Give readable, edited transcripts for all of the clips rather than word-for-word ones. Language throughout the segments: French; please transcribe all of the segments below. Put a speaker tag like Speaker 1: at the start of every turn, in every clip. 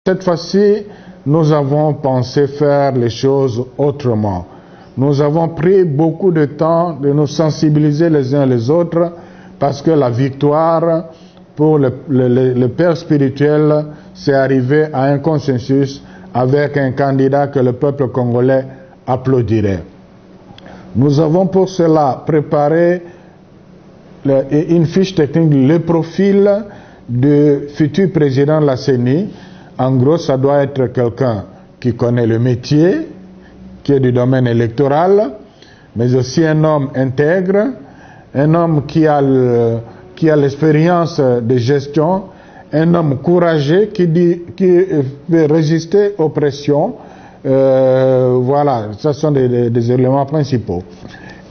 Speaker 1: Cette fois-ci, nous avons pensé faire les choses autrement. Nous avons pris beaucoup de temps de nous sensibiliser les uns les autres parce que la victoire pour le père spirituel, c'est arrivé à un consensus avec un candidat que le peuple congolais applaudirait. Nous avons pour cela préparé une fiche technique, le profil du futur président de la CENI. En gros, ça doit être quelqu'un qui connaît le métier, qui est du domaine électoral, mais aussi un homme intègre, un homme qui a l'expérience de gestion, un homme courageux qui veut résister aux pressions. Voilà, ce sont des éléments principaux.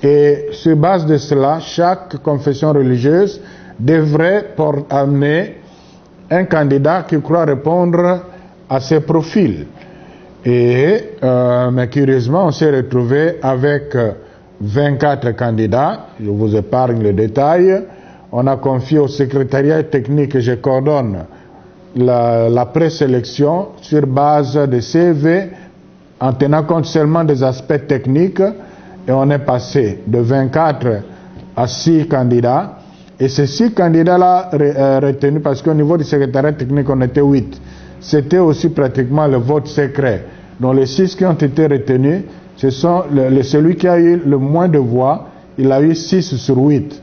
Speaker 1: Et sur base de cela, chaque confession religieuse devrait amener un candidat qui croit répondre à ces profils. Mais curieusement, on s'est retrouvé avec 24 candidats. Je vous épargne le détail. On a confié au secrétariat technique que je coordonne la présélection sur base de CV en tenant compte seulement des aspects techniques. Et on est passé de 24 à 6 candidats. Et ces 6 candidats-là retenus, parce qu'au niveau du secrétariat technique, on était 8. C'était aussi pratiquement le vote secret. Donc les 6 qui ont été retenus, ce sont celui qui a eu le moins de voix, il a eu 6 sur 8.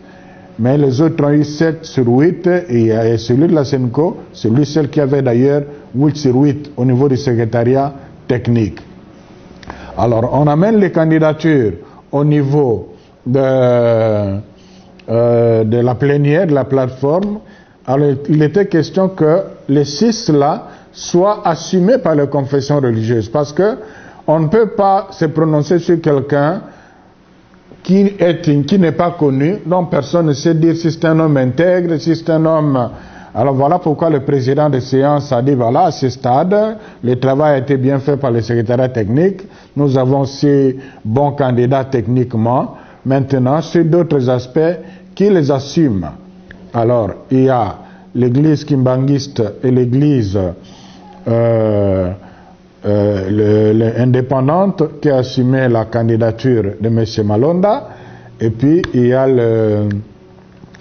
Speaker 1: Mais les autres ont eu 7 sur 8, et celui de la SENCO, c'est lui seul qui avait d'ailleurs 8 sur 8 au niveau du secrétariat technique. Alors on amène les candidatures au niveau de la plénière, de la plateforme. Alors il était question que les 6 là soient assumés par les confessions religieuses, parce que on ne peut pas se prononcer sur quelqu'un qui n'est pas connu, dont personne ne sait dire si c'est un homme intègre, si c'est un homme... Alors voilà pourquoi le président de séance a dit, voilà, à ce stade, le travail a été bien fait par le secrétariat technique, nous avons 6 bons candidats techniquement, maintenant sur d'autres aspects, qui les assument. Alors, il y a l'église kimbanguiste et l'église indépendante qui a assumé la candidature de M. Malonda, et puis il y a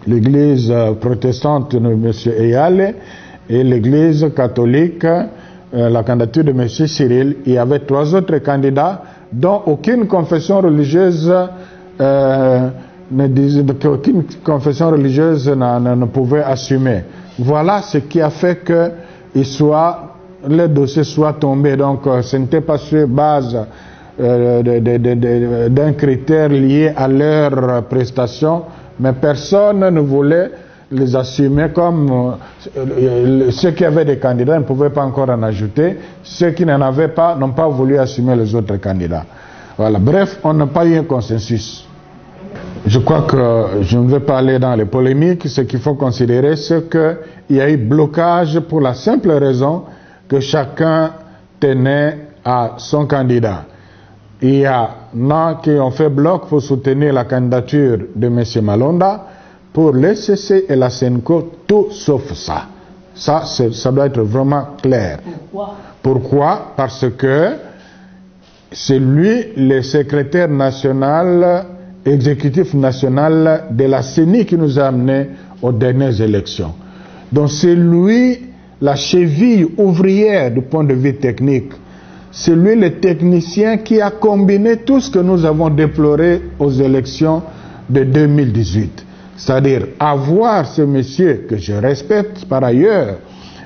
Speaker 1: l'église protestante de M. Eyale et l'église catholique, la candidature de M. Cyril. Il y avait 3 autres candidats dont aucune confession religieuse ne pouvait assumer. Voilà ce qui a fait que les dossiers soient tombés. Donc ce n'était pas sur base d'un critère lié à leur prestation, mais personne ne voulait les assumer comme ceux qui avaient des candidats ne pouvaient pas encore en ajouter, ceux qui n'en avaient pas n'ont pas voulu assumer les autres candidats. Voilà. Bref, on n'a pas eu un consensus. Je crois que je ne vais pas aller dans les polémiques. Ce qu'il faut considérer, c'est qu'il y a eu blocage pour la simple raison que chacun tenait à son candidat. Il y en a qui ont fait bloc pour soutenir la candidature de M. Malonda, pour l'ECC et la SENCO, tout sauf ça. Ça doit être vraiment clair. Pourquoi? Parce que c'est lui le secrétaire national, exécutif national de la CENI qui nous a amenés aux dernières élections. Donc c'est lui la cheville ouvrière du point de vue technique. C'est lui le technicien qui a combiné tout ce que nous avons déploré aux élections de 2018. C'est-à-dire avoir ce monsieur que je respecte par ailleurs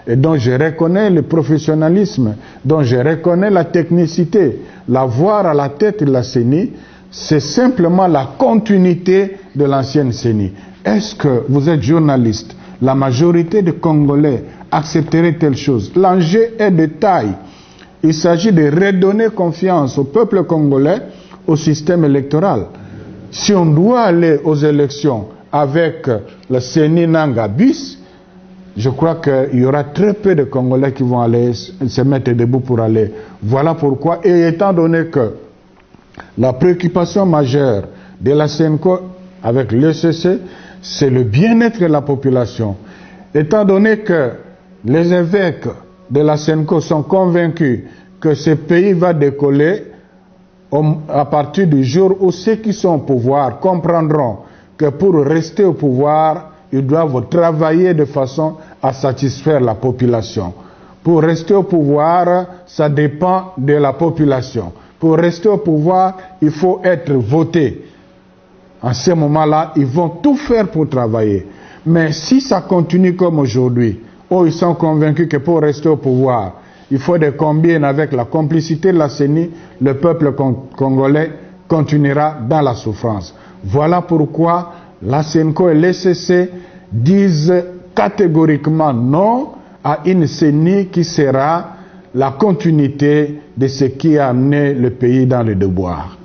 Speaker 1: et dont je reconnais le professionnalisme, dont je reconnais la technicité, l'avoir à la tête de la CENI, c'est simplement la continuité de l'ancienne CENI. Est-ce que vous êtes journaliste? La majorité des Congolais accepterait telle chose? L'enjeu est de taille. Il s'agit de redonner confiance au peuple congolais, au système électoral. Si on doit aller aux élections avec le CENI Nanga bis, je crois qu'il y aura très peu de Congolais qui vont aller se mettre debout pour aller. Voilà pourquoi, et étant donné que la préoccupation majeure de la SENCO avec l'ECC, c'est le bien-être de la population. Étant donné que les évêques de la SENCO sont convaincus que ce pays va décoller à partir du jour où ceux qui sont au pouvoir comprendront que pour rester au pouvoir, ils doivent travailler de façon à satisfaire la population. Pour rester au pouvoir, ça dépend de la population. Pour rester au pouvoir, il faut être voté. En ce moment-là, ils vont tout faire pour travailler. Mais si ça continue comme aujourd'hui, où ils sont convaincus que pour rester au pouvoir, il faut des combines avec la complicité de la CENI, le peuple congolais continuera dans la souffrance. Voilà pourquoi la SENCO et l'ECC disent catégoriquement non à une CENI qui sera la continuité de ce qui a amené le pays dans le déboire.